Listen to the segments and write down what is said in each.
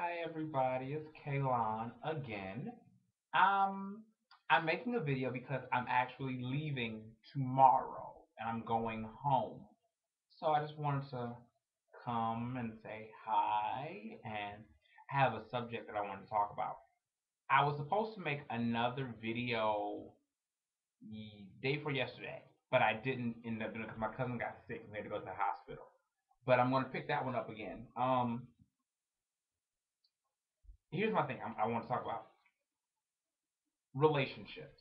Hi everybody, it's Kaylon again. Um, I'm making a video because I'm actually leaving tomorrow and I'm going home. So I just wanted to come and say hi and have a subject that I wanted to talk about. I was supposed to make another video the day for yesterday, but I didn't end up doing it because my cousin got sick and we had to go to the hospital. But I'm going to pick that one up again. Here's my thing I want to talk about relationships.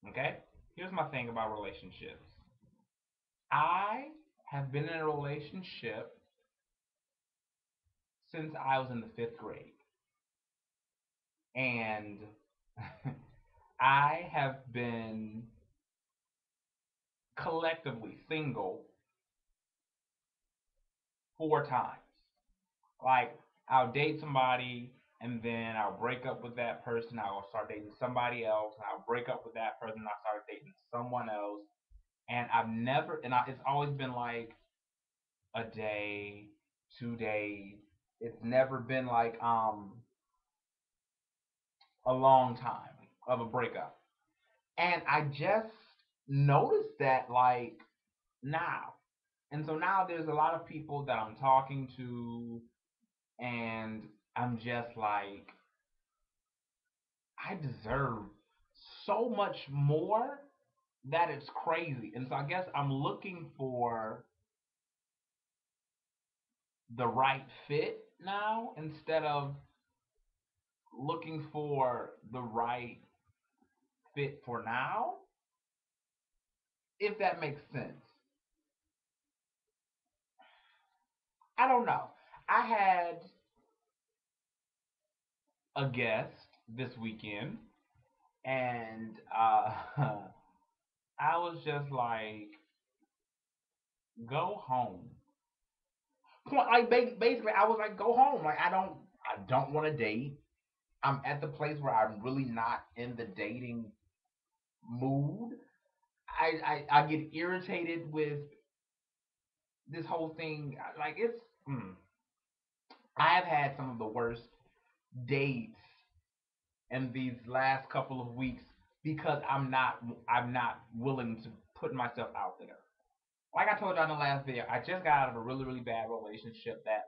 Okay? Here's my thing about relationships. I have been in a relationship since I was in the fifth grade. And I have been collectively single 4 times. Like, I'll date somebody, and then I'll break up with that person. I'll start dating somebody else, and I'll break up with that person, and I'll start dating someone else. And it's always been like a day, 2 days. It's never been like a long time of a breakup. And I just noticed that like now. And so now there's a lot of people that I'm talking to and I'm just like I deserve so much more that it's crazy. And so I guess I'm looking for the right fit now instead of looking for the right fit for now, if that makes sense. I don't know. I had a guest this weekend, and I was just like, go home. Point like basically, I was like, go home. Like I don't want to date. I'm at the place where I'm really not in the dating mood. I get irritated with this whole thing. Like it's, mm, I have had some of the worst dates in these last couple of weeks because I'm not willing to put myself out there. Like I told you in the last video, I just got out of a really bad relationship that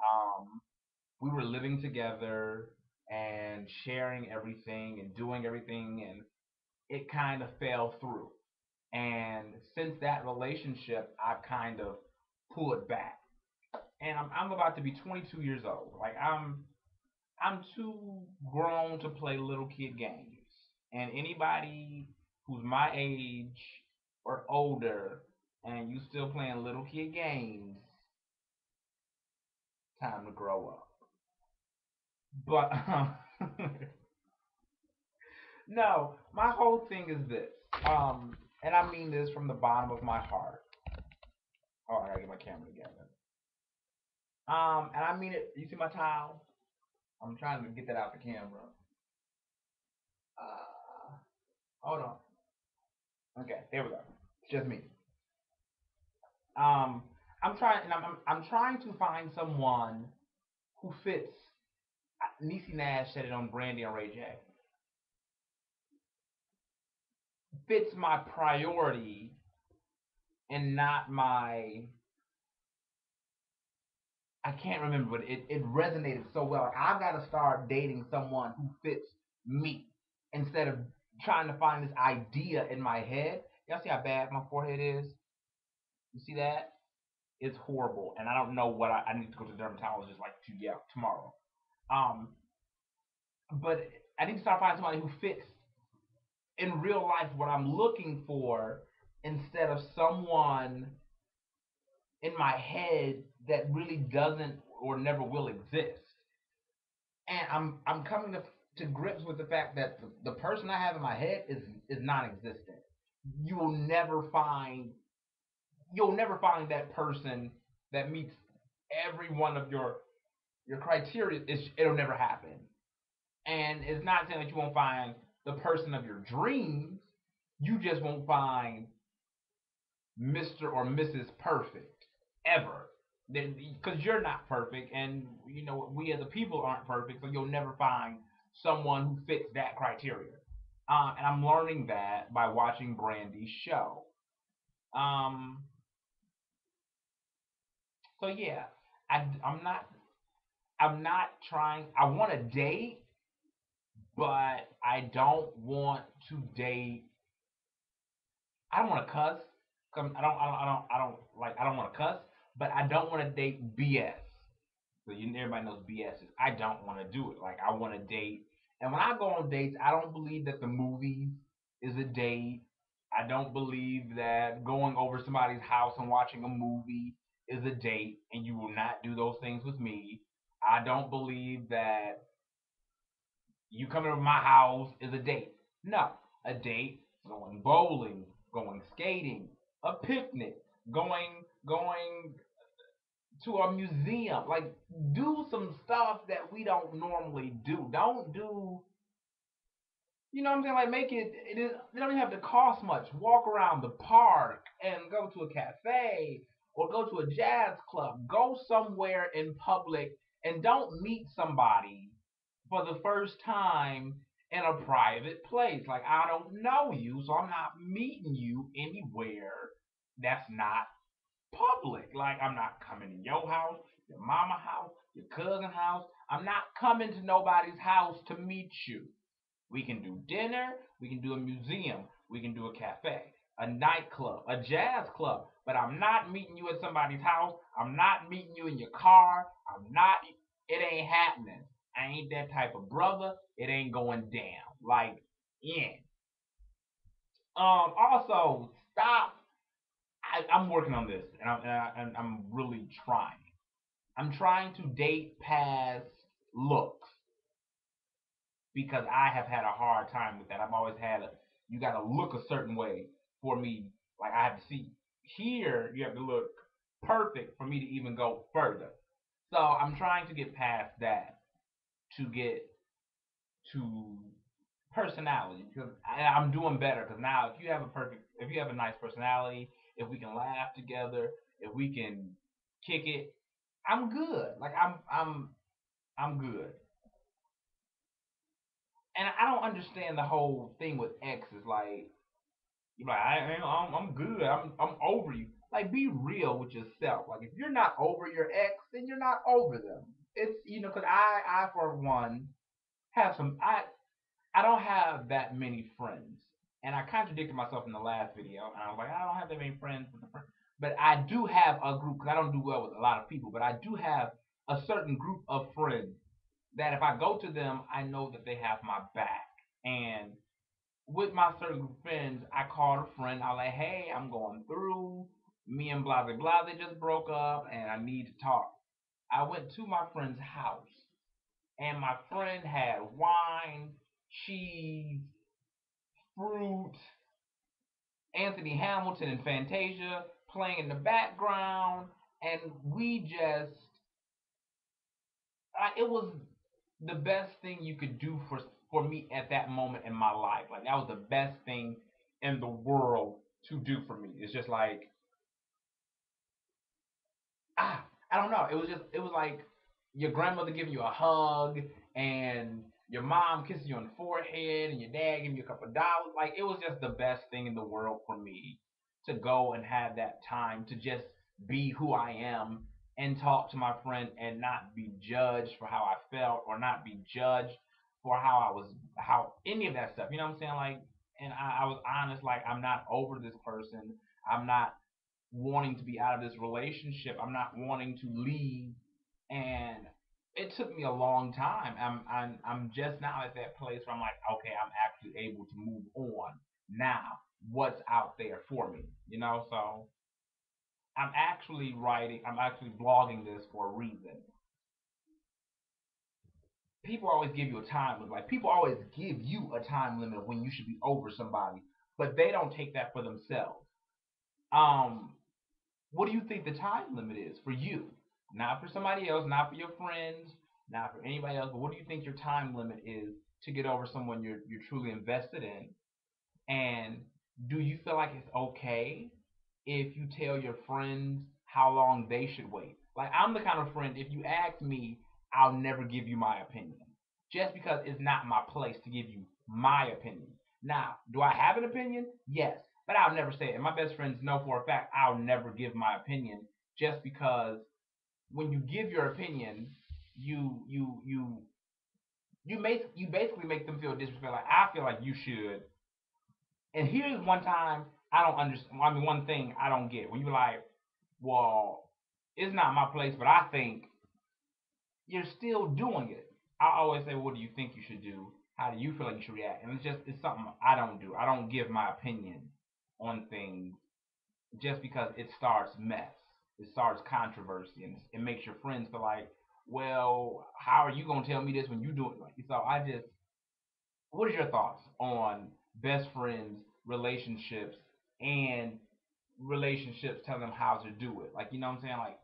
we were living together and sharing everything and doing everything and it kind of fell through. And since that relationship, I've kind of pulled back. And I'm about to be 22 years old. Like I'm too grown to play little kid games. And anybody who's my age or older and you still playing little kid games, time to grow up. But no, my whole thing is this. And I mean this from the bottom of my heart. Oh, I gotta get my camera together. And I mean it. You see my towel? I'm trying to get that out the camera. Uh, hold on. Okay, there we go. It's just me. Um, I'm trying to find someone who fits. Niecy Nash said it on Brandy and Ray J. Fits my priority and not my. I can't remember, but it resonated so well. Like, I've got to start dating someone who fits me instead of trying to find this idea in my head. Y'all see how bad my forehead is? You see that? It's horrible, and I don't know what I need to go to the dermatologist like tomorrow. Um, but I need to start finding somebody who fits in real life what I'm looking for instead of someone in my head that really doesn't or never will exist. And I'm coming to grips with the fact that the person I have in my head is non-existent. You will never find you'll never find that person that meets every one of your criteria. It'll never happen. And it's not saying that you won't find the person of your dreams. You just won't find Mr. or Mrs. Perfect ever. because you're not perfect, and you know we as a people aren't perfect, so you'll never find someone who fits that criteria. And I'm learning that by watching Brandy's show. Um, so yeah, I'm not trying. I want to date, but I don't want to date. I don't want to cuss. I don't want to cuss, but I don't want to date BS. So everybody knows BS is. I don't want to do it. Like I want to date, and when I go on dates, I don't believe that the movies is a date. I don't believe that going over somebody's house and watching a movie is a date, and you will not do those things with me. I don't believe that you coming to my house is a date. No, a date going bowling, going skating, a picnic, going to a museum. Like do some stuff that we don't normally do. Don't do you know what I'm saying? Like make it don't even have to cost much. Walk around the park and go to a cafe or go to a jazz club. Go somewhere in public and don't meet somebody for the first time in a private place. Like I don't know you, so I'm not meeting you anywhere that's not public. Like I'm not coming to your house, your mama house, your cousin house. I'm not coming to nobody's house to meet you. We can do dinner, we can do a museum, we can do a cafe, a nightclub, a jazz club. But I'm not meeting you at somebody's house. I'm not meeting you in your car. I'm not. It ain't happening. I ain't that type of brother. It ain't going down. Like, yeah. Also, stop. I'm working on this, and I'm really trying. I'm trying to date past looks because I have had a hard time with that. I've always had a you got to look a certain way for me. Like I have to see here, you have to look perfect for me to even go further. So I'm trying to get past that to get to personality because I'm doing better. Because now, if you have a nice personality, if we can laugh together, if we can kick it, I'm good. Like I'm good. And I don't understand the whole thing with exes. Like you're like I'm good. I'm over you. Like be real with yourself. Like if you're not over your ex, then you're not over them. It's because I for one have some I don't have that many friends. And I contradicted myself in the last video. And I was like, I don't have that many friends. But I do have a group, because I don't do well with a lot of people, but I do have a certain group of friends that if I go to them, I know that they have my back. And with my certain group of friends, I called a friend. I was like, hey, I'm going through. Me and blah, blah, blah, they just broke up, and I need to talk. I went to my friend's house, and my friend had wine, cheese, fruit, Anthony Hamilton and Fantasia playing in the background, and we just it was the best thing you could do for me at that moment in my life. Like that was the best thing in the world to do for me. It's just like I don't know. It was like your grandmother giving you a hug and your mom kissing you on the forehead and your dad giving you a couple of dollars. Like it was just the best thing in the world for me to go and have that time to just be who I am and talk to my friend and not be judged for how I felt or not be judged for how any of that stuff. You know what I'm saying? Like and I was honest, like I'm not over this person. I'm not wanting to be out of this relationship. I'm not wanting to leave, and it took me a long time. I'm just now at that place where I'm like, okay, I'm actually able to move on now. What's out there for me, So I'm actually blogging this for a reason. People always give you a time limit. Like people always give you a time limit of when you should be over somebody, but they don't take that for themselves. Um, what do you think the time limit is for you? Not for somebody else, not for your friends, not for anybody else, but what do you think your time limit is to get over someone you're truly invested in? And do you feel like it's okay if you tell your friends how long they should wait? Like I'm the kind of friend, if you ask me, I'll never give you my opinion. Just because it's not my place to give you my opinion. Now, do I have an opinion? Yes. But I'll never say it. And my best friends know for a fact I'll never give my opinion just because when you give your opinion, you basically make them feel disrespected. Like I feel like you should. And here's one time I don't understand. I mean, one thing I don't get when you're like, well, it's not my place, but I think you're still doing it. I always say, well, what do you think you should do? How do you feel like you should react? And it's something I don't do. I don't give my opinion on things just because it starts mess. It starts controversy, and it makes your friends feel like, well, how are you gonna tell me this when you do it? Like, so I just, what is your thoughts on best friends, relationships, and relationships telling them how to do it? Like, you know what I'm saying? Like,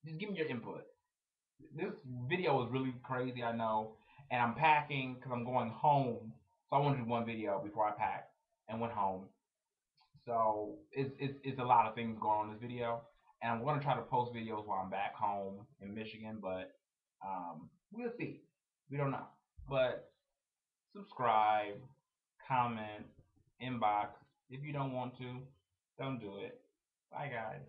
just give me your input. This video was really crazy, I know, and I'm packing because I'm going home. So I wanted to do one video before I packed and went home. So it's a lot of things going on in this video, and I'm going to try to post videos while I'm back home in Michigan, but we'll see. We don't know, but subscribe, comment, inbox. If you don't want to, don't do it. Bye, guys.